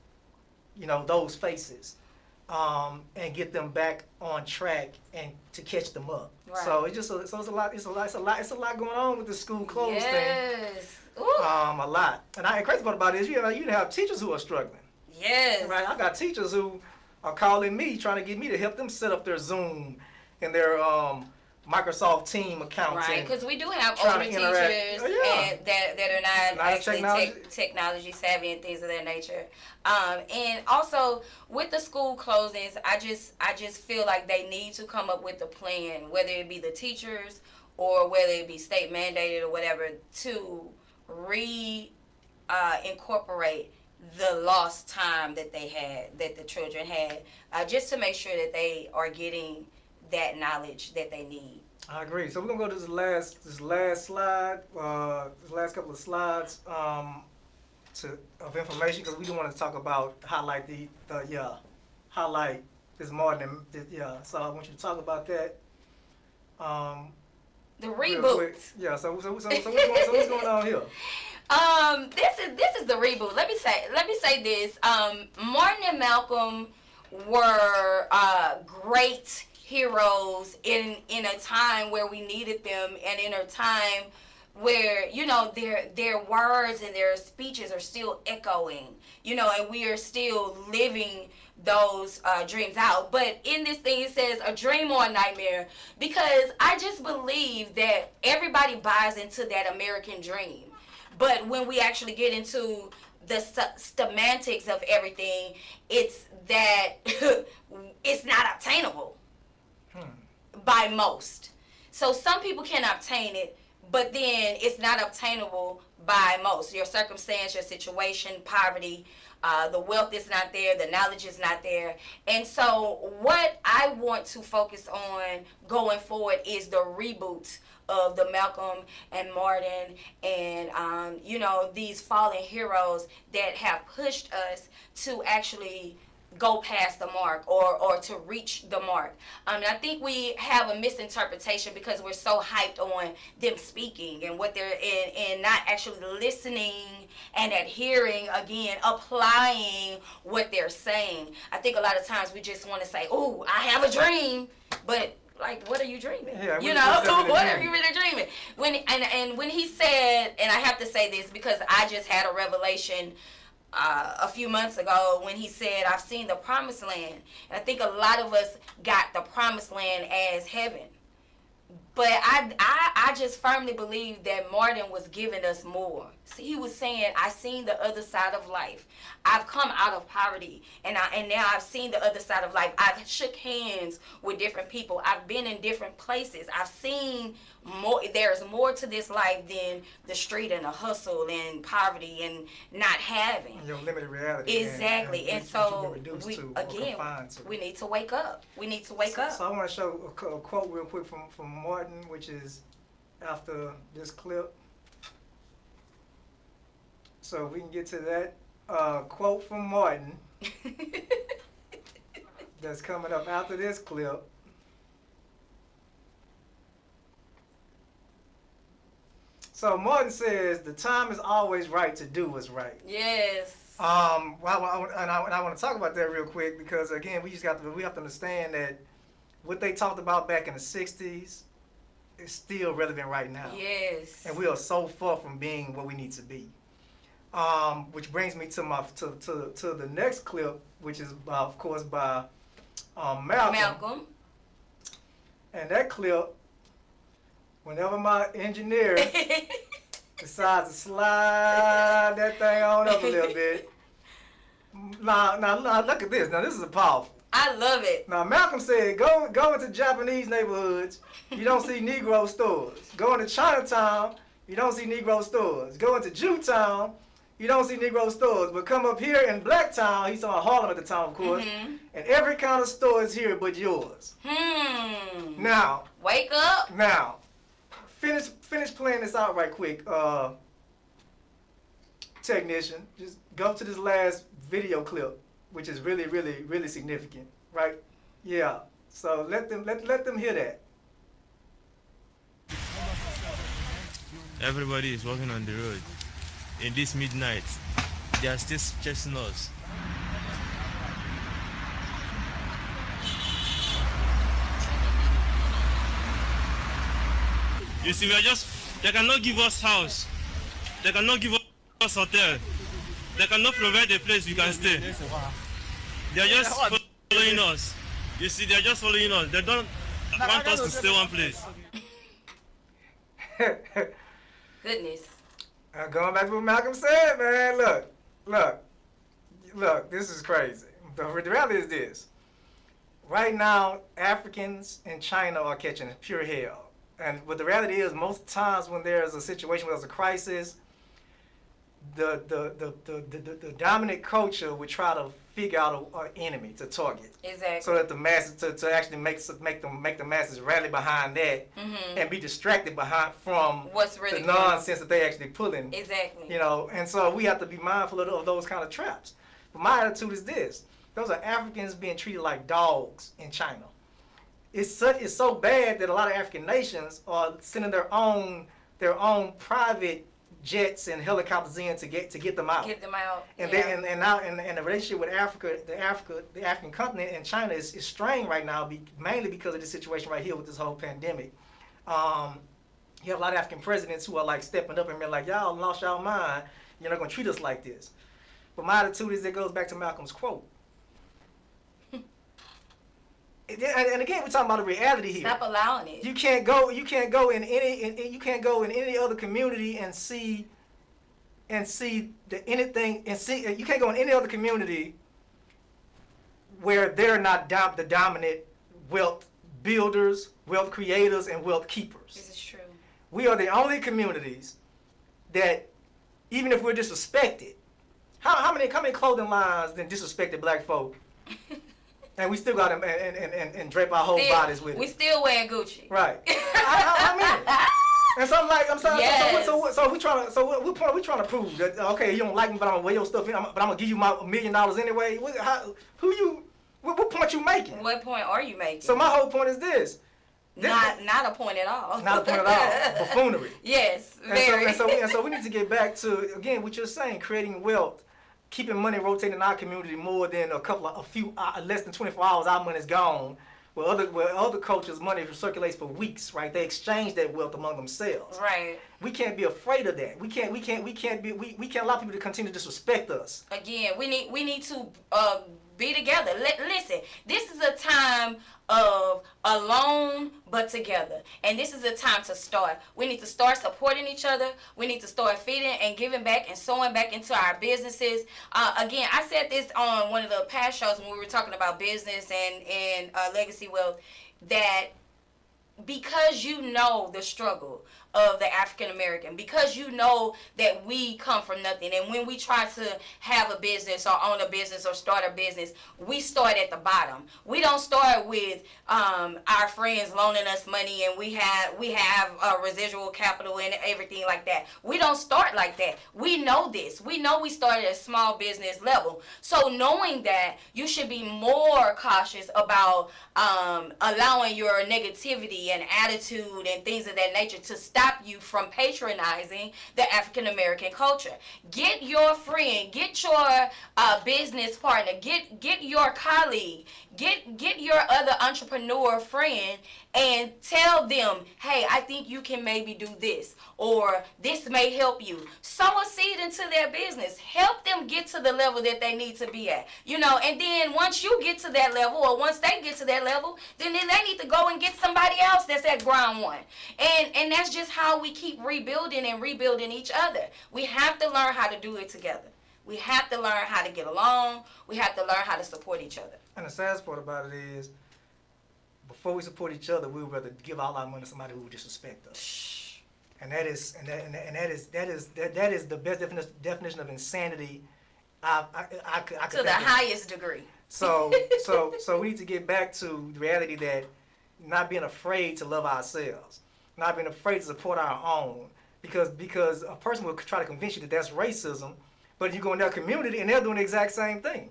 faces? And get them back on track and to catch them up. Right. So it's a lot going on with the school closed thing. A lot. And the crazy part about it is you have teachers who are struggling. Yes. Right. I got teachers who are calling me trying to get me to help them set up their Zoom and their Microsoft team accounts. Right, because we do have trying older to teachers interact. and that are not actually technology. technology savvy and things of that nature. And also with the school closings, I just feel like they need to come up with a plan, whether it be the teachers or whether it be state mandated or whatever, to incorporate the lost time that the children had, just to make sure that they are getting that knowledge that they need. I agree. So we're gonna go to this last slide, this last couple of slides of information, because we do want to talk about highlight highlight this Martin. So I want you to talk about that. The reboot. Yeah. So what's going on here? This is the reboot. Let me say this. Martin and Malcolm were great heroes in a time where we needed them, and in a time where, you know, their words and their speeches are still echoing, you know, and we are still living those dreams out. But in this thing it says a dream or a nightmare, because I just believe that everybody buys into that American dream. But when we actually get into the semantics of everything, it's that it's not obtainable by most. So some people can obtain it, but then it's not obtainable by most. Your circumstance, your situation, poverty, the wealth is not there, the knowledge is not there. And so what I want to focus on going forward is the reboot of the Malcolm and Martin and, you know, these fallen heroes that have pushed us to actually go past the mark or to reach the mark. I think we have a misinterpretation because we're so hyped on them speaking and what they're in, and not actually listening and adhering, again, applying what they're saying. I think a lot of times we just want to say, "Oh, I have a dream," but like, what are you dreaming? Yeah, you know, what are you really dreaming? When he said, and I have to say this because I just had a revelation a few months ago when he said, "I've seen the promised land." And I think a lot of us got the promised land as heaven. But I just firmly believe that Martin was giving us more. See, he was saying, "I seen the other side of life. I've come out of poverty, and now I've seen the other side of life. I've shook hands with different people. I've been in different places. I've seen more. There's more to this life than the street and the hustle and poverty and not having." Your limited reality. Exactly. And so we need to wake up. We need to wake up. So I want to show a quote real quick from Martin, which is after this clip. So we can get to that quote from Martin that's coming up after this clip. So Martin says, "The time is always right to do what's right." Yes. I want to talk about that real quick because, again, we have to understand that what they talked about back in the 60s is still relevant right now. Yes. And we are so far from being what we need to be. Which brings me to the next clip, which is of course by Malcolm. And that clip, whenever my engineer decides to slide that thing on up a little bit. Now look at this. Now this is a powerful. I love it. Now Malcolm said, go into Japanese neighborhoods, you don't see Negro stores. Go into Chinatown, you don't see Negro stores. Go into Jewtown, you don't see Negro stores. But come up here in Blacktown, he's on Harlem at the time, of course, and every kind of store is here but yours. Now. Wake up. Now. Finish playing this out right quick, technician. Just go to this last video clip, which is really, really, really significant, right? Yeah. So let them hear that. Everybody is walking on the road. In this midnight, they are still chasing us. You see, they cannot give us house. They cannot give us hotel. They cannot provide a place we can stay. They are just following us. You see, they are just following us. I want us to stay one place. Goodness. Going back to what Malcolm said, man. Look. This is crazy. The reality is this. Right now, Africans in China are catching pure hell. And what the reality is, most times when there's a situation where there's a crisis, the dominant culture would try to figure out an enemy to target. Exactly. So that the masses to actually make the masses rally behind that and be distracted from what's really the nonsense that they actually pulling. Exactly. You know, and so we have to be mindful of those kind of traps. But my attitude is this: those are Africans being treated like dogs in China. It's so bad that a lot of African nations are sending their own private jets and helicopters in to get them out. Get them out. And yeah. and the relationship with the African continent and China is strained right now, mainly because of this situation right here with this whole pandemic. You have a lot of African presidents who are like stepping up and being like, y'all lost y'all mind. You're not gonna treat us like this. But my attitude is, it goes back to Malcolm's quote. And again, we're talking about the reality here. Stop allowing it. You can't go in any other community and see you can't go in any other community where they're not the dominant wealth builders, wealth creators, and wealth keepers. This is true. We are the only communities that, even if we're disrespected, how many clothing lines then disrespected black folk? And we still got them and drape our whole bodies with it. We still wearing Gucci. Right. I mean, and so I'm sorry. Yes. So we trying to prove that, okay, you don't like me, but I'm gonna wear your stuff, but I'm gonna give you my $1 million anyway. What point you making? What point are you making? So my whole point is this. Not a point at all. Not a point at all. Buffoonery. Yes, very. And so we need to get back to, again, what you're saying, creating wealth. Keeping money rotating in our community more than less than 24 hours, our money's gone. Where other cultures' money circulates for weeks, right? They exchange that wealth among themselves. Right. We can't be afraid of that. We can't allow people to continue to disrespect us. Again, we need to be together. Listen, this is a time of alone but together, and this is a time to start. We need to start supporting each other. We need to start feeding and giving back and sowing back into our businesses. Again, I said this on one of the past shows when we were talking about business and legacy wealth, that because you know the struggle of the African American, because you know that we come from nothing, and when we try to have a business or own a business or start a business, we start at the bottom. We don't start with our friends loaning us money and we have residual capital and everything like that. We don't start like that. We know this. We know we started at a small business level. So knowing that, you should be more cautious about allowing your negativity and attitude and things of that nature to stop you from patronizing the African American culture. Get your friend, get your business partner, get your colleague, get your other entrepreneur friend and tell them, hey, I think you can maybe do this, or this may help you. Sow a seed into their business. Help them get to the level that they need to be at. You know, and then once you get to that level, or once they get to that level, then they need to go and get somebody else that's at ground one. And that's just how we keep rebuilding and rebuilding each other. We have to learn how to do it together. We have to learn how to get along. We have to learn how to support each other. And the saddest part about it is, before we support each other, we would rather give all our money to somebody who would disrespect us. And that is the best definition of insanity I could to the highest degree. So we need to get back to the reality that not being afraid to love ourselves, not being afraid to support our own, because a person will try to convince you that that's racism, but you go in their community and they're doing the exact same thing.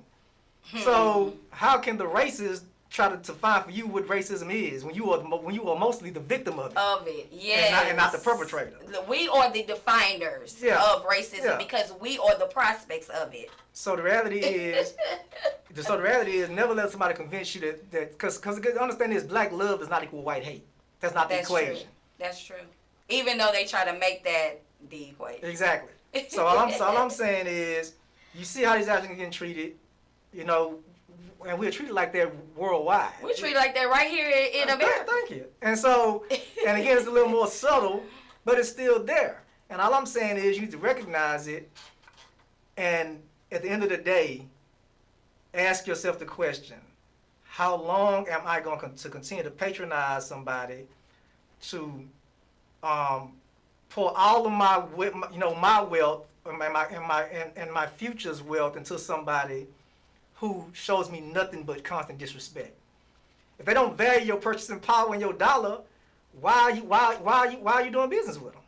So how can the racists try to find for you what racism is when you are mostly the victim of it? Yes. And not the perpetrator. We are the definers of racism because we are the prospects of it. So the reality is, never let somebody convince you that because understand this, black love does not equal white hate. That's not the equation. True. That's true. Even though they try to make that the equation. Exactly. So all I'm saying is, you see how these Africans getting treated. You know, and we're treated like that worldwide. We're treated like that right here in America. Thank you. And so, and again, it's a little more subtle, but it's still there. And all I'm saying is you need to recognize it, and at the end of the day, ask yourself the question, how long am I going to continue to patronize somebody to pour all of my wealth and my future's wealth into somebody who shows me nothing but constant disrespect? If they don't value your purchasing power and your dollar, why are you doing business with them?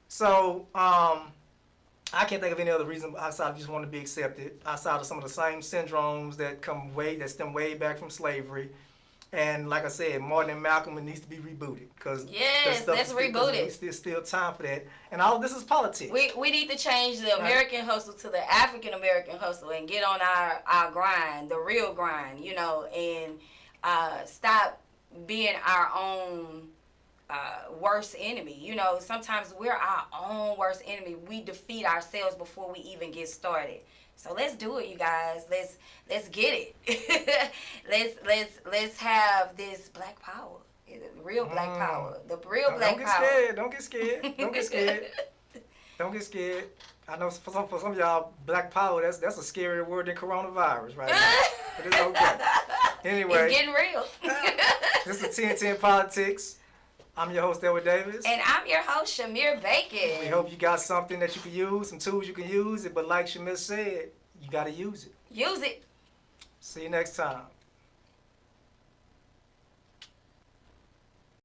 So I can't think of any other reason outside of just wanting to be accepted, outside of some of the same syndromes that stem way back from slavery. And like I said, Martin and Malcolm, it needs to be rebooted, because let's reboot it. There's still time for that. And all of this is politics. We need to change the American hustle to the African American hustle and get on our grind, the real grind, and stop being our own worst enemy. Sometimes we're our own worst enemy. We defeat ourselves before we even get started. So let's do it, you guys. Let's get it. let's have this black power, real black power, the real black power. Don't get scared. Don't get scared. Don't get scared. I know for some of y'all, black power, that's a scarier word than coronavirus right now. But it's okay. Anyway, it's getting real. This is Tntn Politics. I'm your host, Edward Davis. And I'm your host, Shamir Bacon. We hope you got something that you can use, some tools you can use it, but like Shamir said, you got to use it. Use it. See you next time.